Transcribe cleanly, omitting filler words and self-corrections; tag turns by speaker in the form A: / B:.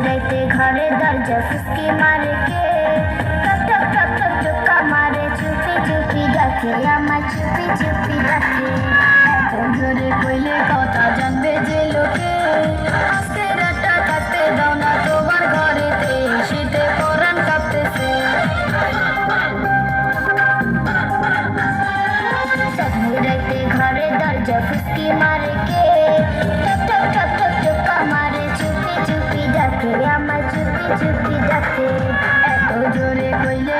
A: রাইতে ঘরে দরজা ফুসকি মারে কে, টক টক টক টক টোকা মারে, চুপি চুপি ডাকে আমার, চুপি চুপি ডাকে। এত জোরে কইলে কথা জানবে যে লোকে, আজকে রাতটা কাটতে দাও না তোমার ঘরেতে, শীতে পরাণ কাঁপতেছে। রাইতে ঘরে দরজা ফুসকি মারে কে, টক টক টক টক টোকা মারে, চুপি চুপি ডাকে আমার, চুপি চুপি ডাকে। এত জোরে কইলে